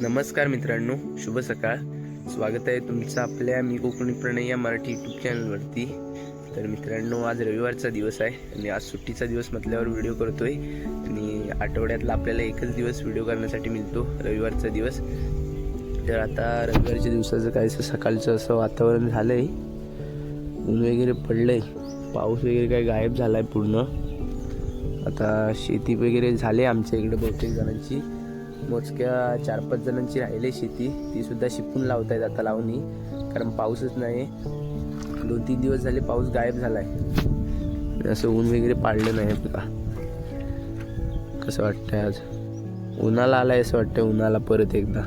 नमस्कार मित्रांनो, शुभ सकाळ. स्वागत आहे तुमचं आपल्या मी कोकणी प्रणय या मराठी यूट्यूब चॅनलवरती. तर मित्रांनो, आज रविवारचा दिवस आहे आणि आज सुट्टीचा दिवस म्हटल्यावर व्हिडिओ करतोय. आणि आठवड्यातला आपल्याला एकच दिवस व्हिडिओ करण्यासाठी मिळतो, रविवारचा दिवस. तर आता रविवारच्या दिवसाचं काहीसं सकाळचं असं वातावरण झालं आहे, ऊन वगैरे पडलं आहे, पाऊस वगैरे काही गायब झाला आहे पूर्ण. आता शेती वगैरे झाले आमच्या इकडे बहुतेक जणांची, मोजक्या 4-5 जणांची राहिले शेती, ती सुद्धा शिपून लावत आहेत आता लावणी, कारण पाऊसच नाही. 2-3 दिवस झाले पाऊस गायब झाला आहे, असं ऊन वगैरे पाडलं नाही. बघा कसं वाटतंय, आज उन्हाळा आलाय असं वाटतंय, उन्हाळा परत एकदा.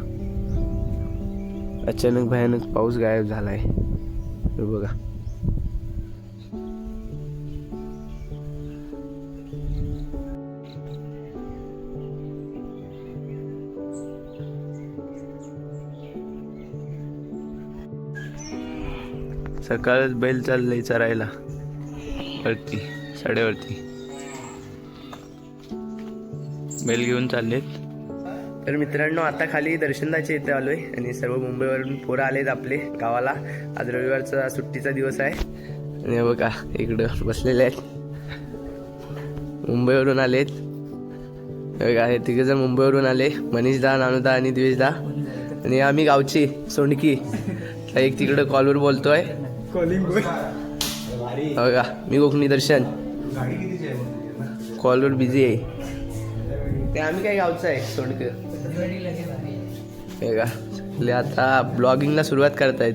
अचानक भयानक पाऊस गायब झालाय, बघा. सकाळच बैल चाललंय चरायला वरती, साड्यावरती बैल घेऊन चाललेत. तर मित्रांनो, आता खाली दर्शनाच्या इथे आलोय आणि सर्व मुंबईवरून पोरं आलेत आपले गावाला. आज रविवारचा सुट्टीचा दिवस आहे आणि बघा इकडं बसलेले आहेत, मुंबईवरून आलेत. बघा हे तिघे जण मुंबईवरून आले, मनीषदा, नानुदा आणि द्वेषदा. आणि आम्ही गावची सोंडकी. एक तिकडं कॉलवर बोलतोय, बघा मी कोकणी दर्शन कॉलवर बिझी आहे. ते आम्ही काय गावचं आहे सोंडकर. बघा आता ब्लॉगिंगला सुरुवात करतायत.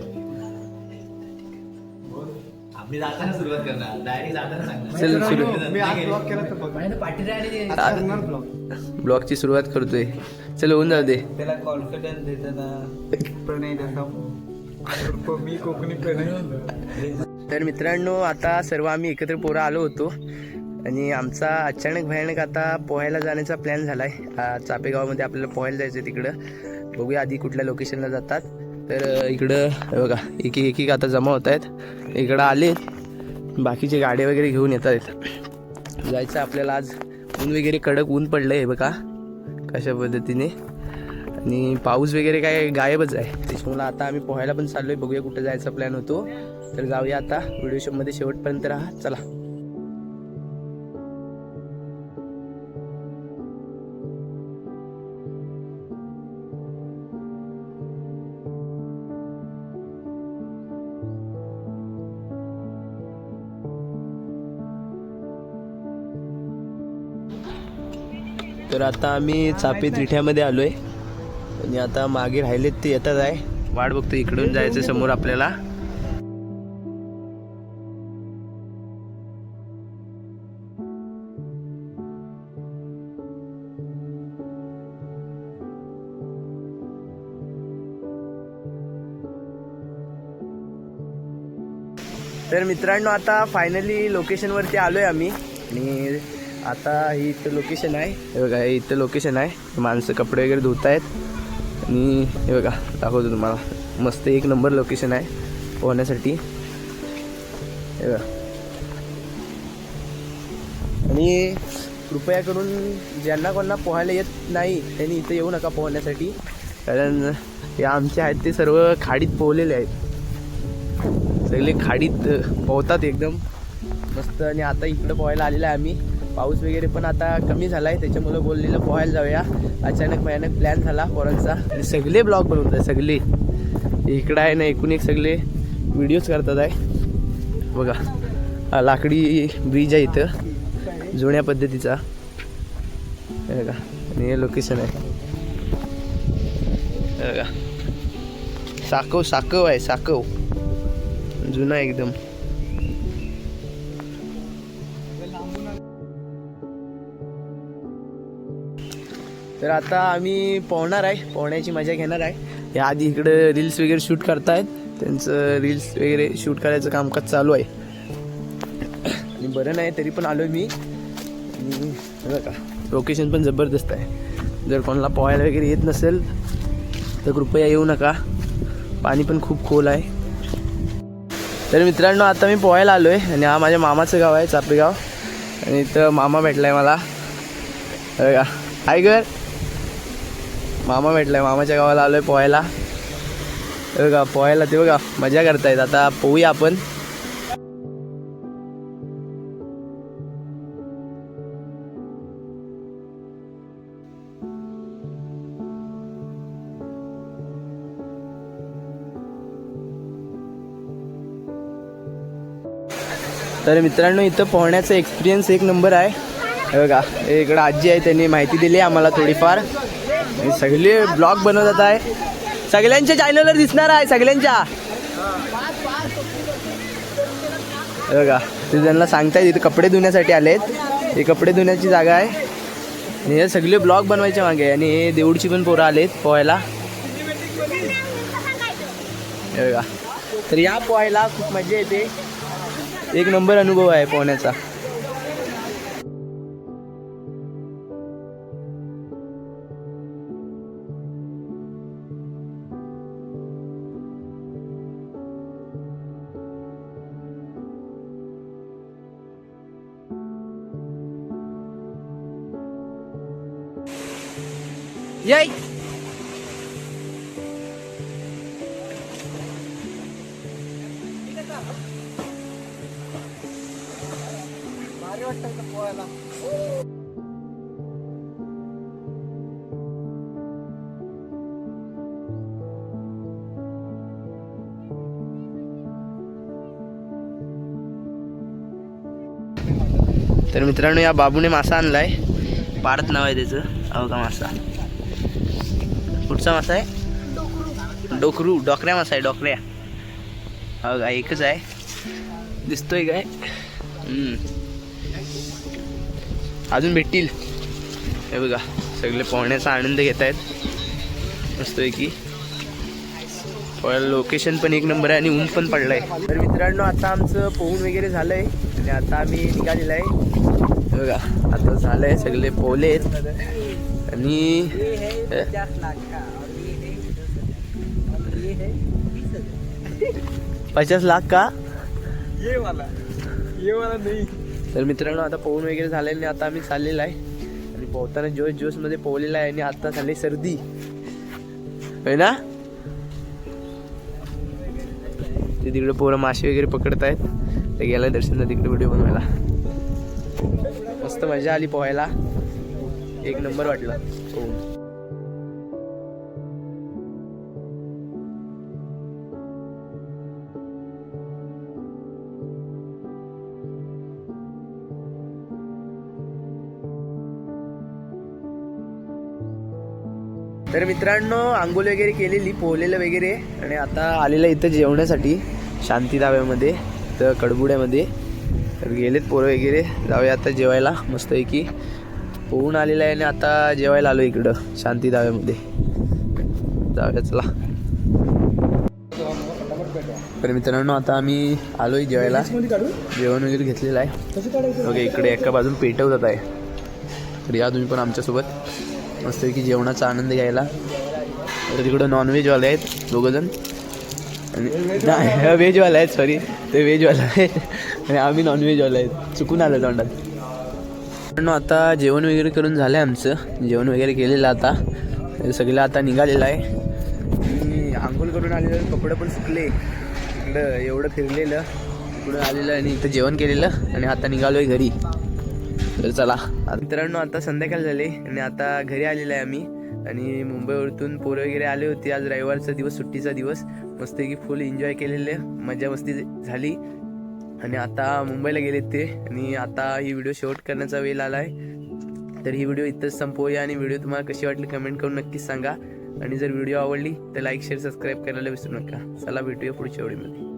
ब्लॉगची सुरुवात करतोय, चल होऊन जाऊ दे. त्याला कॉन्फिडन्स मी कोकणी प्रणय. तर मित्रांनो, आता सर्व आम्ही एकत्र पोरं आलो होतो आणि आमचा अचानक भयानक आता पोहायला जाण्याचा प्लॅन झाला आहे. चापेगावमध्ये आपल्याला पोहायला जायचं आहे, तिकडं बघूया आधी कुठल्या लोकेशनला जातात. तर इकडं बघा एक आता जमा होत आहेत, इकडं आले बाकीचे गाड्या वगैरे घेऊन येत आहेत. जायचं आपल्याला. आज ऊन वगैरे कडक ऊन पडलं आहे बघा कशा पद्धतीने, आणि पाऊस वगैरे काय गायबच आहे. त्याच्यामुळे आता आम्ही पोहायला पण चाललोय, बघूया कुठं जायचा प्लॅन होतो. तर जाऊया आता, व्हिडिओ शोमध्ये शेवटपर्यंत राहा, चला. तर आता आम्ही चापे तिठ्यामध्ये आलोय आणि आता मागे राहिलेत ते येतात आहे, वाट बघतो. इकडून जायचं समोर आपल्याला. तर मित्रांनो, आता फायनली लोकेशनवरती आलोय आम्ही. आणि आता ही इथं लोकेशन आहे, हे बघा हे इथं लोकेशन आहे. माणसं कपडे वगैरे धुत आहेत आणि हे बघा दाखवतो तुम्हाला, मस्त एक नंबर लोकेशन आहे पोहण्यासाठी, हे बघा. आणि कृपया करून ज्यांना कोणाला पोहायला येत नाही त्यांनी इथं येऊ नका पोहण्यासाठी, कारण हे आमचे आहेत ते सर्व खाडीत पोहलेले आहेत, सगळे खाडीत पोहतात एकदम मस्त. आणि आता इकडं पोहायला आलेलं आहे आम्ही. पाऊस वगैरे पण आता कमी झाला आहे, त्याच्यामुळं बोललेलं पोहायला जाऊया. अचानक भयानक प्लॅन झाला पोरांचा आणि सगळे ब्लॉग बनवतात, सगळे इकडं आहे ना, एकूण एक सगळे व्हिडिओज करतात आहे. बघा लाकडी ब्रिज आहे इथं, जुन्या पद्धतीचा, बघा. आणि हे लोकेशन आहे बघा, साकव आहे, साकव जुना एकदम. तर आता आम्ही पोहणार आहे, पोहण्याची मजा घेणार आहे. या आधी इकडं रील्स वगैरे शूट करतायत, त्यांचं रील्स वगैरे शूट करायचं कामकाज चालू आहे. आणि बरं नाही तरी पण आलो मी. बघा लोकेशन पण जबरदस्त आहे. जर कोणाला पोहायला वगैरे येत नसेल तर कृपया येऊ नका, पाणी पण खूप खोल आहे. तर मित्रांनो आता मी पोहायला आलो आहे आणि हा माझ्या मामाचं गाव आहे चापेगाव. आणि इथं मामा भेटला आहे मला. बघा हाय घर मामा भेटला आहे. मामाच्या गावाला आलो आहे पोहायला. बघा पोहायला ते बघा मजा करतायत. आता पोहूया आपण. तर मित्रांनो इथं पोहण्याचा एक्सपिरियन्स एक नंबर आहे. हे बघा इकडं आजी आहे, त्यांनी माहिती दिली आम्हाला थोडीफार. आणि सगळे ब्लॉग बनवत आहे. सगळ्यांच्या चॅनलवर दिसणार आहे सगळ्यांच्या. हे बघा ते त्यांना सांगतायत इथे कपडे धुण्यासाठी आलेत. हे कपडे धुण्याची जागा आहे आणि हे सगळे ब्लॉग बनवायच्या मागे. आणि हे देऊळची पण पोरं आलेत पोहायला. हे बघा तर या पोहायला खूप मजा येते. एक नंबर अनुभव आहे पोहण्याचा. Yay! तर मित्रांनो या बाबूने मासा आणलाय. पारत नाव आहे त्याचं. अहो का मासा. कुठचा मासा आहे? डोकरू. डोकऱ्या मासा आहे. डोकऱ्या. हो का एकच आहे. दिसतोय काय? अजून भेटतील. हे बघा सगळे पोहण्याचा आनंद घेत आहेत मस्त की. लोकेशन पण एक नंबर आहे आणि ऊन पण पडलंय. तर मित्रांनो आता आमचं पोहून वगैरे झालंय आणि आता आम्ही निघालेलं आहे. बघा आता झालंय सगळे पोहलेत आणि 50 लाख का? ये वाला नाही. तर मित्रांनो आता पोहून वगैरे झालंय आणि आता आम्ही चाललेलो आहे. आणि पोहताना जोश मध्ये पोहलेला आहे आणि आता झाली सर्दी होय ना. ते तिकडे पोरं मासे वगैरे पकडत आहेत. ते गेला दर्शनला तिकडे व्हिडिओ बनवायला. मस्त मजा आली पोहायला. एक नंबर वाटला. तर मित्रांनो आंघोळ वगैरे केलेली पोहलेलं वगैरे आणि आता आलेलं इथं जेवण्यासाठी शांती धाब्यामध्ये तर कडबुड्यामध्ये. तर गेलेत पोरं वगैरे. जाऊया आता जेवायला मस्तपैकी. पोहून आलेलं आहे आणि आता जेवायला आलो इकडं शांती धाब्यामध्ये. जाऊया चला. तर मित्रांनो आता आम्ही आलोय जेवायला. जेवण वगैरे घेतलेलं आहे. ओके इकडे एका बाजून पेटवतात आहे. तर या तुम्ही पण आमच्यासोबत मस्तपैकी जेवणाचा आनंद घ्यायला. तर तिकडं नॉनव्हेजवाले आहेत दोघंजण आणि व्हेजवाले आहेत. सॉरी ते व्हेजवाले आहेत आणि आम्ही नॉनव्हेजवाले आहेत. चुकून आलं तोंडात. आता जेवण वगैरे करून झालं आहे आमचं. जेवण वगैरे केलेलं आता. सगळं आता निघालेलं आहे. आणि आंघोळ करून आलेलं. कपडे पण सुकले. इकडं एवढं फिरलेलं इकडून आलेलं आणि इथं जेवण केलेलं आणि आता निघालो आहे घरी. तर चला मित्रांनो आता संध्याकाळ झाले आणि आता घरी आलेलं आहे आम्ही. आणि मुंबईवरतून पोरं वगैरे आले होते. आज रविवारचा दिवस सुट्टीचा दिवस. मस्त की फुल एन्जॉय केलेले. मजा मस्ती झाली आणि आता मुंबईला गेलेत ते. आणि आता ही व्हिडिओ शूट करण्याचा वेळ आला आहे. तर ही व्हिडिओ इथंच संपवूया. आणि व्हिडिओ तुम्हाला कशी वाटली कमेंट करून नक्कीच सांगा. आणि जर व्हिडिओ आवडली तर लाईक शेअर सबस्क्राईब करायला विसरू नका. चला भेटूया पुढच्या व्हिडिओमध्ये.